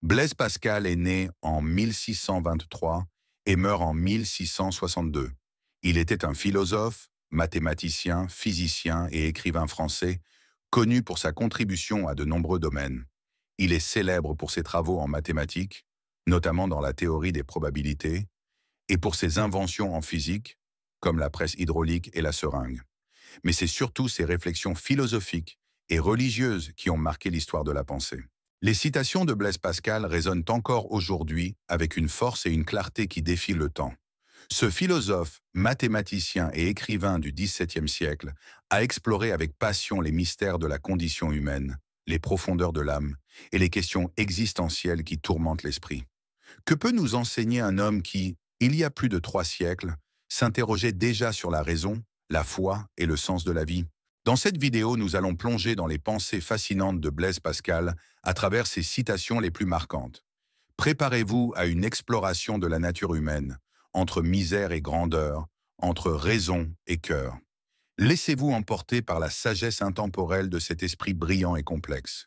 Blaise Pascal est né en 1623 et meurt en 1662. Il était un philosophe, mathématicien, physicien et écrivain français, connu pour sa contribution à de nombreux domaines. Il est célèbre pour ses travaux en mathématiques, notamment dans la théorie des probabilités, et pour ses inventions en physique, comme la presse hydraulique et la seringue. Mais c'est surtout ses réflexions philosophiques et religieuses qui ont marqué l'histoire de la pensée. Les citations de Blaise Pascal résonnent encore aujourd'hui avec une force et une clarté qui défient le temps. Ce philosophe, mathématicien et écrivain du XVIIe siècle a exploré avec passion les mystères de la condition humaine, les profondeurs de l'âme et les questions existentielles qui tourmentent l'esprit. Que peut nous enseigner un homme qui, il y a plus de 3 siècles, s'interrogeait déjà sur la raison, la foi et le sens de la vie? Dans cette vidéo, nous allons plonger dans les pensées fascinantes de Blaise Pascal à travers ses citations les plus marquantes. Préparez-vous à une exploration de la nature humaine, entre misère et grandeur, entre raison et cœur. Laissez-vous emporter par la sagesse intemporelle de cet esprit brillant et complexe.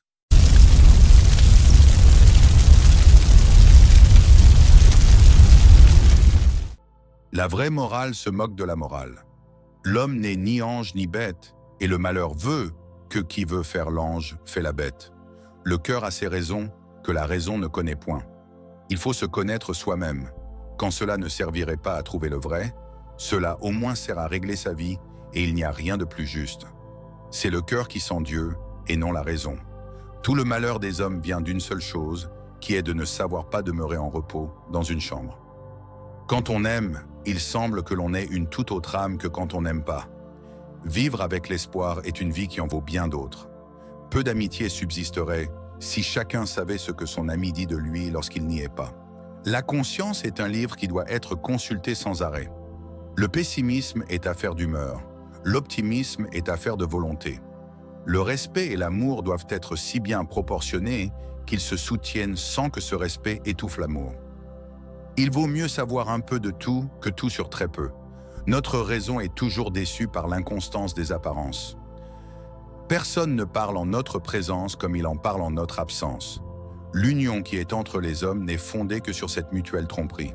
La vraie morale se moque de la morale. L'homme n'est ni ange ni bête, et le malheur veut que qui veut faire l'ange fait la bête. Le cœur a ses raisons que la raison ne connaît point. Il faut se connaître soi-même. Quand cela ne servirait pas à trouver le vrai, cela au moins sert à régler sa vie, et il n'y a rien de plus juste. C'est le cœur qui sent Dieu, et non la raison. Tout le malheur des hommes vient d'une seule chose, qui est de ne savoir pas demeurer en repos dans une chambre. Quand on aime, il semble que l'on ait une toute autre âme que quand on n'aime pas. Vivre avec l'espoir est une vie qui en vaut bien d'autres. Peu d'amitié subsisterait si chacun savait ce que son ami dit de lui lorsqu'il n'y est pas. La conscience est un livre qui doit être consulté sans arrêt. Le pessimisme est affaire d'humeur. L'optimisme est affaire de volonté. Le respect et l'amour doivent être si bien proportionnés qu'ils se soutiennent sans que ce respect étouffe l'amour. Il vaut mieux savoir un peu de tout que tout sur très peu. Notre raison est toujours déçue par l'inconstance des apparences. Personne ne parle en notre présence comme il en parle en notre absence. L'union qui est entre les hommes n'est fondée que sur cette mutuelle tromperie.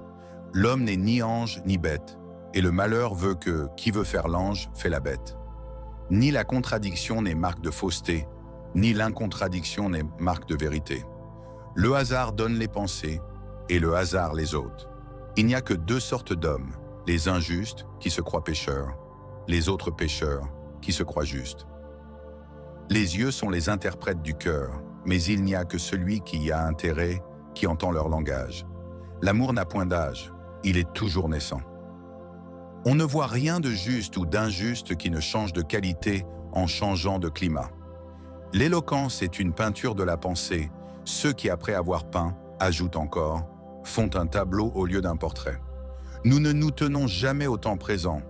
L'homme n'est ni ange ni bête, et le malheur veut que qui veut faire l'ange fait la bête. Ni la contradiction n'est marque de fausseté, ni l'incontradiction n'est marque de vérité. Le hasard donne les pensées, et le hasard les ôte. Il n'y a que 2 sortes d'hommes, les injustes qui se croient pécheurs, les autres pécheurs qui se croient justes. Les yeux sont les interprètes du cœur, mais il n'y a que celui qui y a intérêt qui entend leur langage. L'amour n'a point d'âge, il est toujours naissant. On ne voit rien de juste ou d'injuste qui ne change de qualité en changeant de climat. L'éloquence est une peinture de la pensée. Ceux qui, après avoir peint, ajoutent encore, font un tableau au lieu d'un portrait. Nous ne nous tenons jamais au temps présent.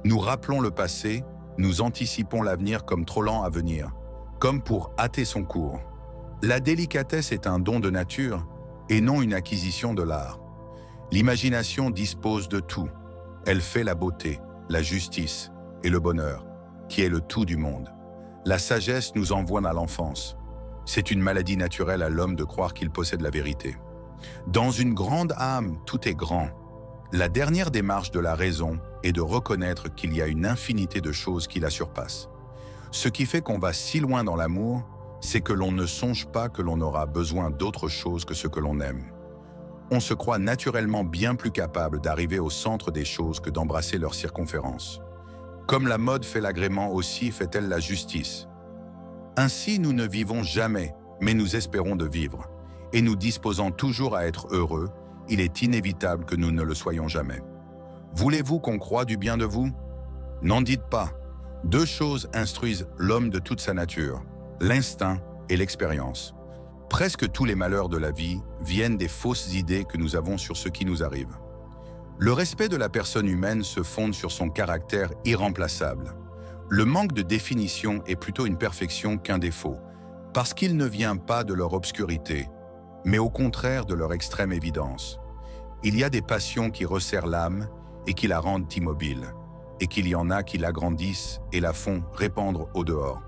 Nous rappelons le passé, nous anticipons l'avenir comme trop lent à venir, comme pour hâter son cours. La délicatesse est un don de nature et non une acquisition de l'art. L'imagination dispose de tout. Elle fait la beauté, la justice et le bonheur, qui est le tout du monde. La sagesse nous envoie à l'enfance. C'est une maladie naturelle à l'homme de croire qu'il possède la vérité. Dans une grande âme, tout est grand. La dernière démarche de la raison est de reconnaître qu'il y a une infinité de choses qui la surpassent. Ce qui fait qu'on va si loin dans l'amour, c'est que l'on ne songe pas que l'on aura besoin d'autre chose que ce que l'on aime. On se croit naturellement bien plus capable d'arriver au centre des choses que d'embrasser leur circonférence. Comme la mode fait l'agrément aussi fait-elle la justice. Ainsi, nous ne vivons jamais, mais nous espérons de vivre. Et nous disposant toujours à être heureux, il est inévitable que nous ne le soyons jamais. Voulez-vous qu'on croie du bien de vous? N'en dites pas. 2 choses instruisent l'homme de toute sa nature, l'instinct et l'expérience. Presque tous les malheurs de la vie viennent des fausses idées que nous avons sur ce qui nous arrive. Le respect de la personne humaine se fonde sur son caractère irremplaçable. Le manque de définition est plutôt une perfection qu'un défaut, parce qu'il ne vient pas de leur obscurité, mais au contraire de leur extrême évidence. Il y a des passions qui resserrent l'âme et qui la rendent immobile, et qu'il y en a qui l'agrandissent et la font répandre au dehors.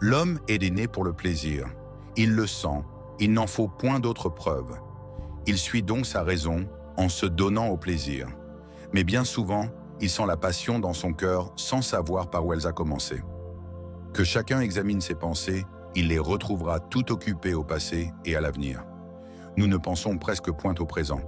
L'homme est né pour le plaisir. Il le sent, Il n'en faut point d'autre preuve. Il suit donc sa raison en se donnant au plaisir. Mais bien souvent, il sent la passion dans son cœur sans savoir par où elle a commencé. Que chacun examine ses pensées, il les retrouvera tout occupées au passé et à l'avenir. Nous ne pensons presque point au présent.